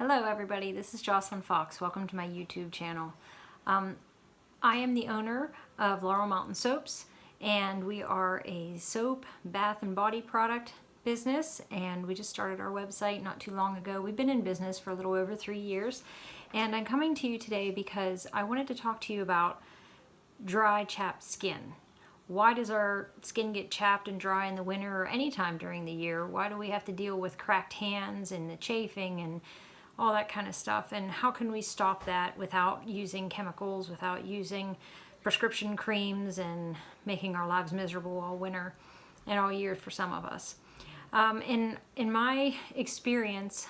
Hello everybody, this is Jocelyn Fox. Welcome to my YouTube channel. I am the owner of Laurel Mountain Soaps, and we are a soap, bath, and body product business, and we just started our website not too long ago. We've been in business for a little over 3 years, and I'm coming to you today because I wanted to talk to you about dry, chapped skin. Why does our skin get chapped and dry in the winter or any time during the year? Why do we have to deal with cracked hands and the chafing and all that kind of stuff? And how can we stop that without using chemicals, without using prescription creams and making our lives miserable all winter and all year for some of us? In my experience,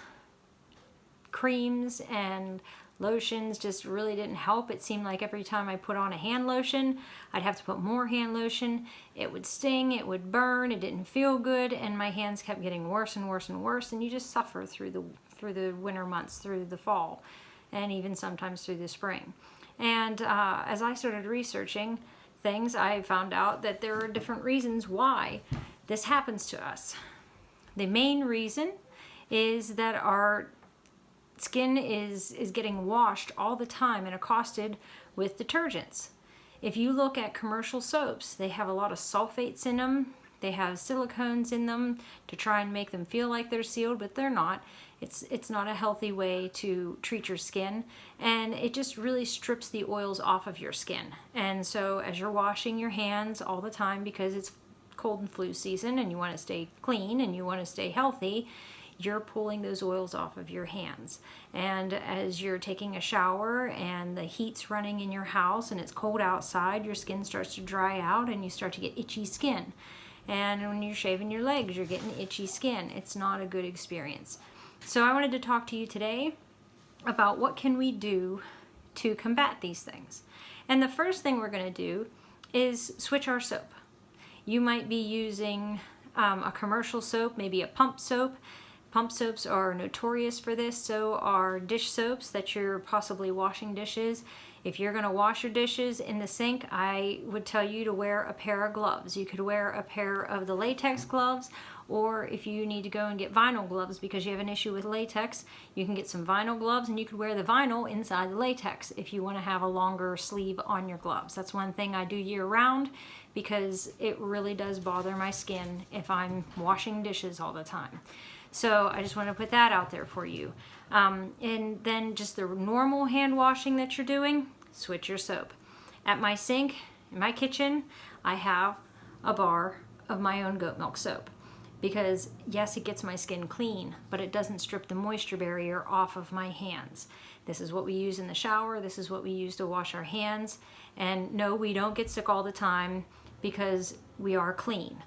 creams and lotions just really didn't help. It seemed like every time I put on a hand lotion, I'd have to put more hand lotion. It would sting, it would burn, it didn't feel good, and my hands kept getting worse and worse and worse, and you just suffer through the winter months, through the fall, and even sometimes through the spring. And as I started researching things, I found out that there are different reasons why this happens to us. The main reason is that our skin is getting washed all the time and accosted with detergents. If you look at commercial soaps, they have a lot of sulfates in them. They have silicones in them to try and make them feel like they're sealed, but they're not. It's not a healthy way to treat your skin, and it just really strips the oils off of your skin. And so as you're washing your hands all the time, because it's cold and flu season and you want to stay clean and you want to stay healthy, you're pulling those oils off of your hands. And as you're taking a shower and the heat's running in your house and it's cold outside, your skin starts to dry out and you start to get itchy skin. And when you're shaving your legs, you're getting itchy skin. It's not a good experience. So I wanted to talk to you today about what can we do to combat these things. And the first thing we're going to do is switch our soap. You might be using a commercial soap, maybe a pump soap. Pump soaps are notorious for this, so are dish soaps that you're possibly washing dishes. If you're going to wash your dishes in the sink, I would tell you to wear a pair of gloves. You could wear a pair of the latex gloves, or if you need to go and get vinyl gloves because you have an issue with latex, you can get some vinyl gloves, and you could wear the vinyl inside the latex if you want to have a longer sleeve on your gloves. That's one thing I do year round because it really does bother my skin if I'm washing dishes all the time. So I just want to put that out there for you. And then just the normal hand washing that you're doing, switch your soap. At my sink, in my kitchen, I have a bar of my own goat milk soap. Because yes, it gets my skin clean, but it doesn't strip the moisture barrier off of my hands. This is what we use in the shower. This is what we use to wash our hands. And no, we don't get sick all the time because we are clean.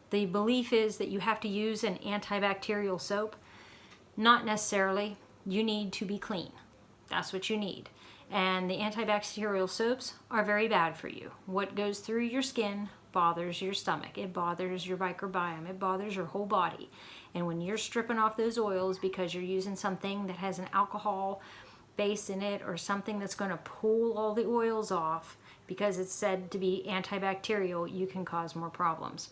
The belief is that you have to use an antibacterial soap. Not necessarily. You need to be clean. That's what you need. And the antibacterial soaps are very bad for you. What goes through your skin bothers your stomach. It bothers your microbiome. It bothers your whole body. And when you're stripping off those oils because you're using something that has an alcohol base in it or something that's going to pull all the oils off because it's said to be antibacterial, you can cause more problems.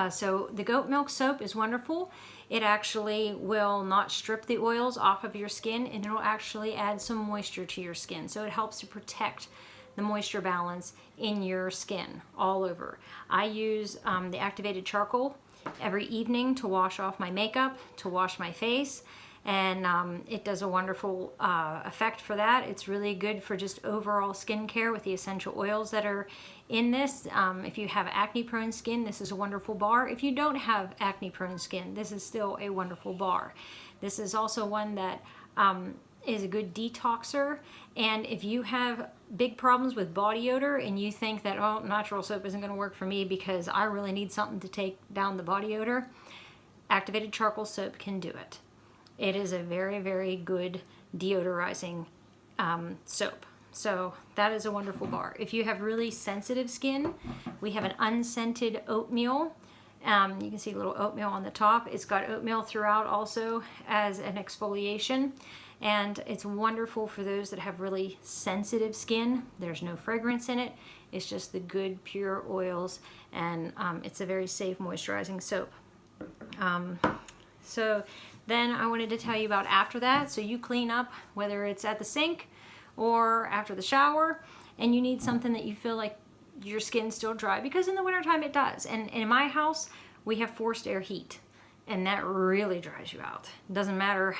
So the goat milk soap is wonderful. It actually will not strip the oils off of your skin, and it'll actually add some moisture to your skin. So it helps to protect the moisture balance in your skin all over. I use the activated charcoal every evening to wash off my makeup, to wash my face, and it does a wonderful effect for that. It's really good for just overall skincare with the essential oils that are in this. If you have acne-prone skin, this is a wonderful bar. If you don't have acne-prone skin, this is still a wonderful bar. This is also one that is a good detoxer. And if you have big problems with body odor and you think that, oh, natural soap isn't going to work for me because I really need something to take down the body odor, activated charcoal soap can do it. It is a very, very good deodorizing soap. So that is a wonderful bar. If you have really sensitive skin, we have an unscented oatmeal. You can see a little oatmeal on the top. It's got oatmeal throughout also as an exfoliation. And it's wonderful for those that have really sensitive skin. There's no fragrance in it. It's just the good, pure oils. And it's a very safe moisturizing soap. So then I wanted to tell you about after that. So you clean up, whether it's at the sink or after the shower, and you need something that you feel like your skin's still dry, because in the wintertime it does. And in my house, we have forced air heat, and that really dries you out. It doesn't matter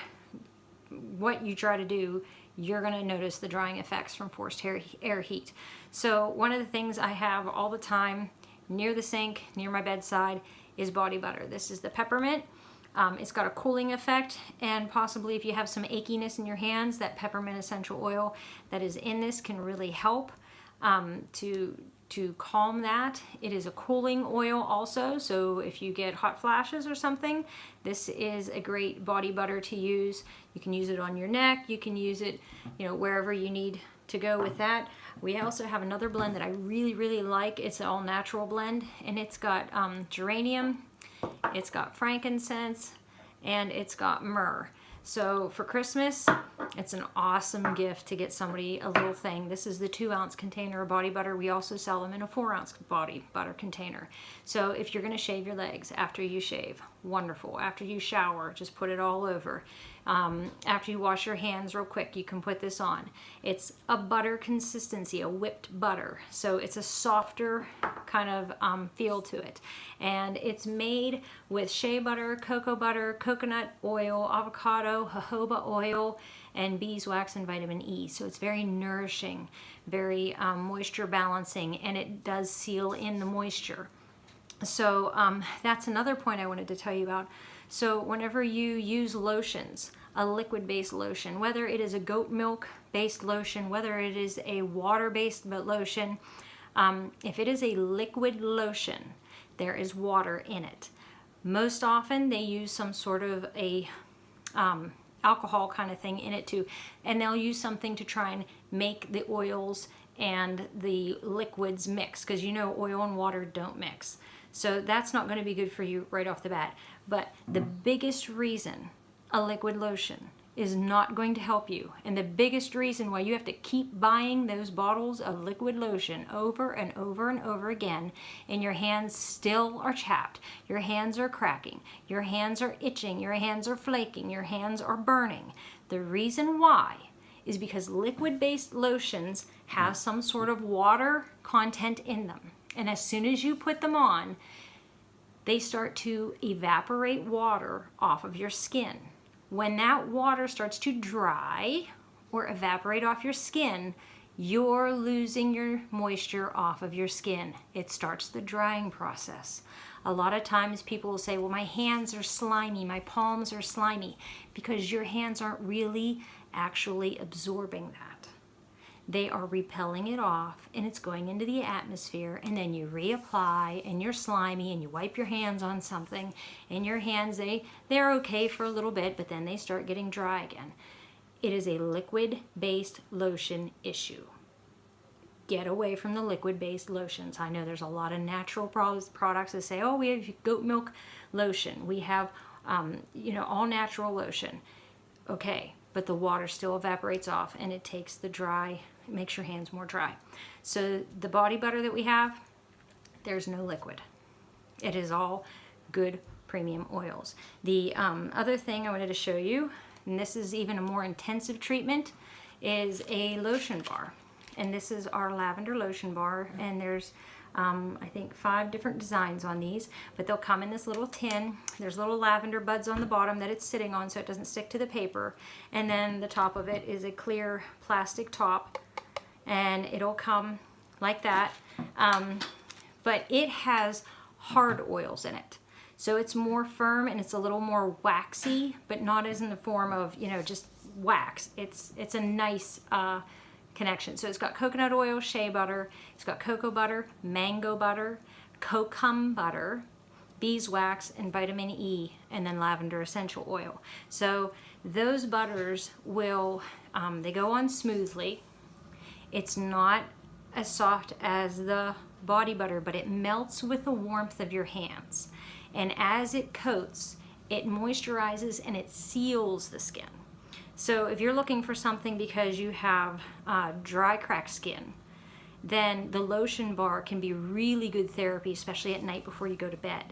what you try to do, you're going to notice the drying effects from forced air heat. So one of the things I have all the time near the sink, near my bedside, is body butter. This is the peppermint. It's got a cooling effect, and possibly if you have some achiness in your hands, that peppermint essential oil that is in this can really help to calm that. It is a cooling oil also, so if you get hot flashes or something, this is a great body butter to use. You can use it on your neck, you can use it, you know, wherever you need to go with that. We also have another blend that I really like. It's an all natural blend, and it's got geranium, it's got frankincense, and it's got myrrh. So for Christmas, it's an awesome gift to get somebody a little thing. This is the 2-ounce container of body butter. We also sell them in a 4-ounce body butter container. So if you're gonna shave your legs after you shave, wonderful. After you shower, just put it all over. After you wash your hands real quick, you can put this on. It's a butter consistency, a whipped butter. So it's a softer kind of feel to it. And it's made with shea butter, coconut oil, avocado, jojoba oil, and beeswax and vitamin E. So it's very nourishing, very moisture balancing, and it does seal in the moisture. So that's another point I wanted to tell you about. So whenever you use lotions, a liquid-based lotion, whether it is a goat milk-based lotion, whether it is a water-based lotion, if it is a liquid lotion, there is water in it. Most often they use some sort of a alcohol kind of thing in it too, and they'll use something to try and make the oils and the liquids mix, because you know oil and water don't mix. So that's not going to be good for you right off the bat. But the biggest reason a liquid lotion is not going to help you, and the biggest reason why you have to keep buying those bottles of liquid lotion over and over and over again, and your hands still are chapped, your hands are cracking, your hands are itching, your hands are flaking, your hands are burning. The reason why is because liquid-based lotions have some sort of water content in them. And as soon as you put them on, they start to evaporate water off of your skin. When that water starts to dry or evaporate off your skin, you're losing your moisture off of your skin. It starts the drying process. A lot of times people will say, well, my hands are slimy, my palms are slimy, because your hands aren't really actually absorbing that. They are repelling it off, and it's going into the atmosphere, and then you reapply, and you're slimy, and you wipe your hands on something, and your hands, they're okay for a little bit, but then they start getting dry again. It is a liquid-based lotion issue. Get away from the liquid-based lotions. I know there's a lot of natural products that say, oh, we have goat milk lotion. We have, all natural lotion. Okay, but the water still evaporates off, and it takes the dry, it makes your hands more dry. So the body butter that we have, there's no liquid. It is all good premium oils. The other thing I wanted to show you, and this is even a more intensive treatment, is a lotion bar. And this is our lavender lotion bar, and there's I think 5 different designs on these, but they'll come in this little tin. There's little lavender buds on the bottom that it's sitting on so it doesn't stick to the paper, and then the top of it is a clear plastic top, and it'll come like that, but it has hard oils in it, so it's more firm and it's a little more waxy, but not as in the form of just wax. It's a nice connection. So it's got coconut oil, shea butter, it's got cocoa butter, mango butter, kokum butter, beeswax, and vitamin E, and then lavender essential oil. So those butters will, they go on smoothly. It's not as soft as the body butter, but it melts with the warmth of your hands. And as it coats, it moisturizes and it seals the skin. So if you're looking for something because you have dry, cracked skin, then the lotion bar can be really good therapy, especially at night before you go to bed.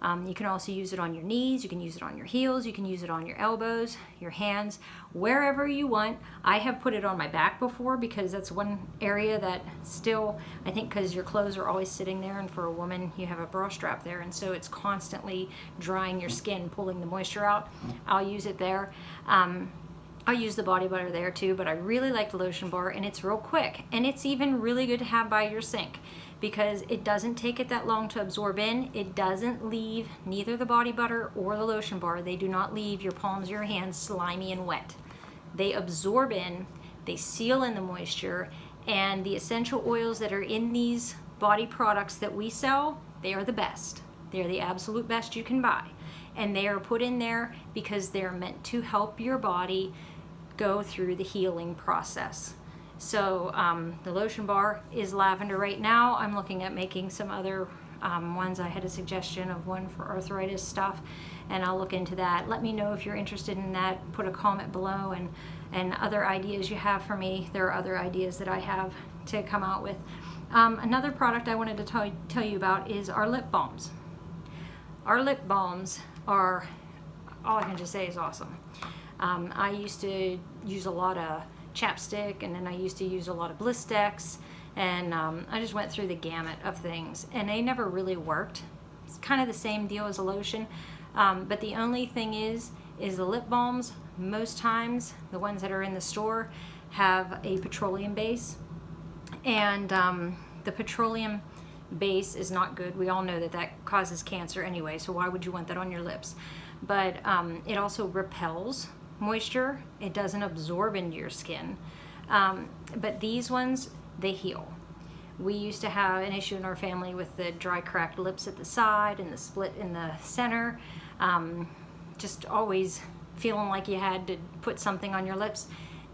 You can also use it on your knees, you can use it on your heels, you can use it on your elbows, your hands, wherever you want. I have put it on my back before because that's one area that still, I think because your clothes are always sitting there, and for a woman you have a bra strap there, and so it's constantly drying your skin, pulling the moisture out. I'll use it there. I'll use the body butter there too, but I really like the lotion bar, and it's real quick, and it's even really good to have by your sink because it doesn't take it that long to absorb in. It doesn't leave neither the body butter or the lotion bar. They do not leave your palms of your hands slimy and wet. They absorb in, they seal in the moisture, and the essential oils that are in these body products that we sell, they are the best. They are the absolute best you can buy. And they are put in there because they're meant to help your body go through the healing process. So the lotion bar is lavender right now. I'm looking at making some other ones. I had a suggestion of one for arthritis stuff, and I'll look into that. Let me know if you're interested in that. Put a comment below, and other ideas you have for me. There are other ideas that I have to come out with. Another product I wanted to tell you about is our lip balms. Our lip balms are, all I can just say is awesome. I used to use a lot of chapstick, and then I used to use a lot of Blistex, and I just went through the gamut of things, and they never really worked. It's kind of the same deal as a lotion, but the only thing is the lip balms, most times, the ones that are in the store, have a petroleum base, and the petroleum base is not good. We all know that that causes cancer anyway, so why would you want that on your lips? But it also repels moisture. It doesn't absorb into your skin. But these ones, they heal. We used to have an issue in our family with the dry, cracked lips at the side and the split in the center. Just always feeling like you had to put something on your lips.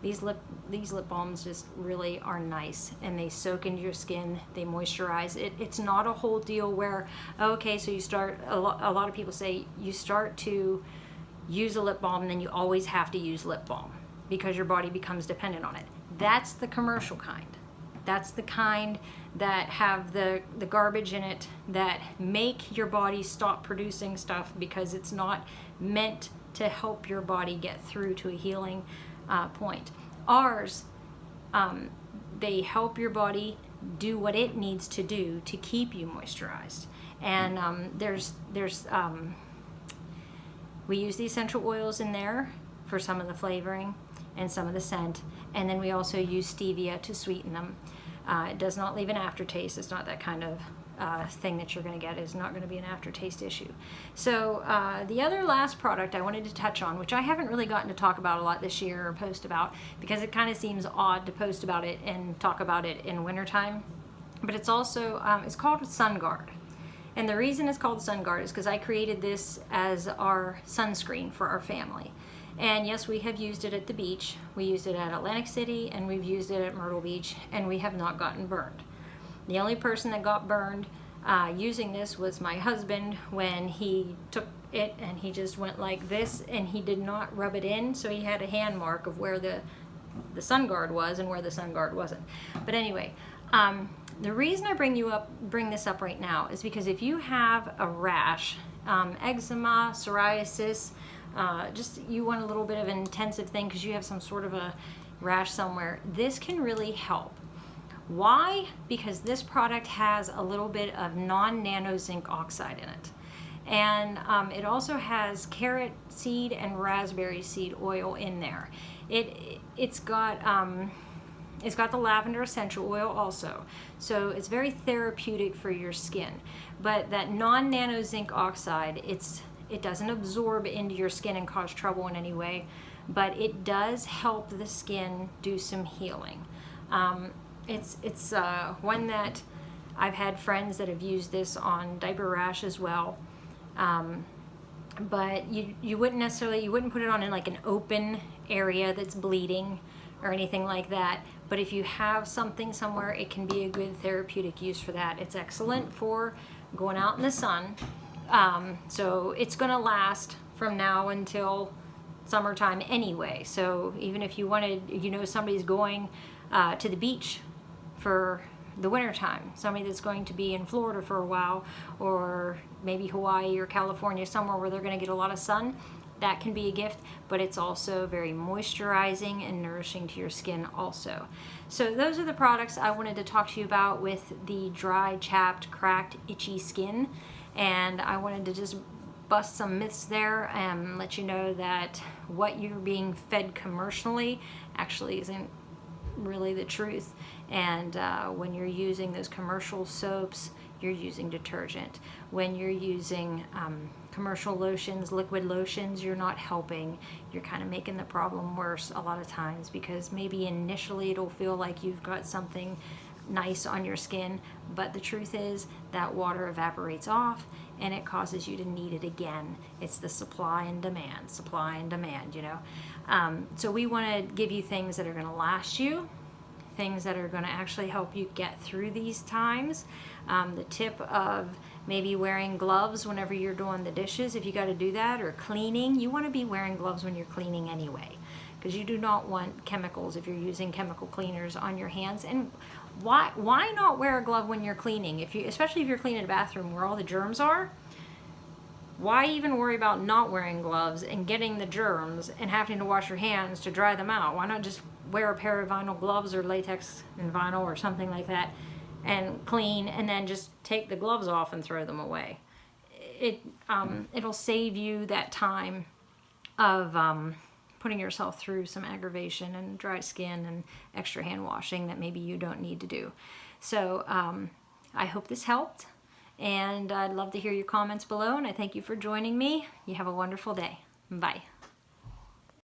These lip balms just really are nice, and they soak into your skin, they moisturize it. It's not a whole deal where, okay, so you start, a lot of people say you start to use a lip balm and then you always have to use lip balm because your body becomes dependent on it. That's the commercial kind. That's the kind that have the garbage in it that make your body stop producing stuff because it's not meant to help your body get through to a healing point. Ours, they help your body do what it needs to do to keep you moisturized. And we use the essential oils in there for some of the flavoring and some of the scent, and then we also use stevia to sweeten them. It does not leave an aftertaste. It's not that kind of thing that you're going to get. It's not going to be an aftertaste issue. So the other last product I wanted to touch on, which I haven't really gotten to talk about a lot this year or post about, because it kind of seems odd to post about it and talk about it in wintertime, but it's also, it's called Sun Guard. And the reason it's called Sun Guard is because I created this as our sunscreen for our family. And yes, we have used it at the beach. We used it at Atlantic City, and we've used it at Myrtle Beach, and we have not gotten burned. The only person that got burned using this was my husband when he took it and he just went like this, and he did not rub it in, so he had a hand mark of where the Sun Guard was and where the Sun Guard wasn't. But anyway, the reason I bring this up right now is because if you have a rash, eczema, psoriasis, just you want a little bit of an intensive thing because you have some sort of a rash somewhere, this can really help. Why? Because this product has a little bit of non-nano zinc oxide in it. And it also has carrot seed and raspberry seed oil in there. It's got the lavender essential oil also. So it's very therapeutic for your skin. But that non-nano zinc oxide, it doesn't absorb into your skin and cause trouble in any way, but it does help the skin do some healing. It's one that I've had friends that have used this on diaper rash as well. But you wouldn't put it on in like an open area that's bleeding or anything like that. But if you have something somewhere, it can be a good therapeutic use for that. It's excellent for going out in the sun. So it's gonna last from now until summertime anyway. So even if you wanted, somebody's going to the beach for the wintertime, somebody that's going to be in Florida for a while, or maybe Hawaii or California, somewhere where they're going to get a lot of sun, that can be a gift, but it's also very moisturizing and nourishing to your skin also. So those are the products I wanted to talk to you about with the dry, chapped, cracked, itchy skin. And I wanted to just bust some myths there and let you know that what you're being fed commercially actually isn't really the truth. And when you're using those commercial soaps, you're using detergent. When you're using commercial lotions, liquid lotions, you're not helping. You're kind of making the problem worse a lot of times, because maybe initially it'll feel like you've got something nice on your skin, but the truth is that water evaporates off and it causes you to need it again. It's the supply and demand, you know. So we want to give you things that are going to last you, things that are going to actually help you get through these times. The tip of maybe wearing gloves whenever you're doing the dishes, if you got to do that, or cleaning. You want to be wearing gloves when you're cleaning anyway, because you do not want chemicals, if you're using chemical cleaners, on your hands. And why not wear a glove when you're cleaning? Especially if you're cleaning a bathroom where all the germs are, why even worry about not wearing gloves and getting the germs and having to wash your hands to dry them out? Why not just wear a pair of vinyl gloves, or latex and vinyl or something like that, and clean, and then just take the gloves off and throw them away? It'll save you that time of putting yourself through some aggravation and dry skin and extra hand washing that maybe you don't need to do. So I hope this helped, and I'd love to hear your comments below, and I thank you for joining me. You have a wonderful day. Bye.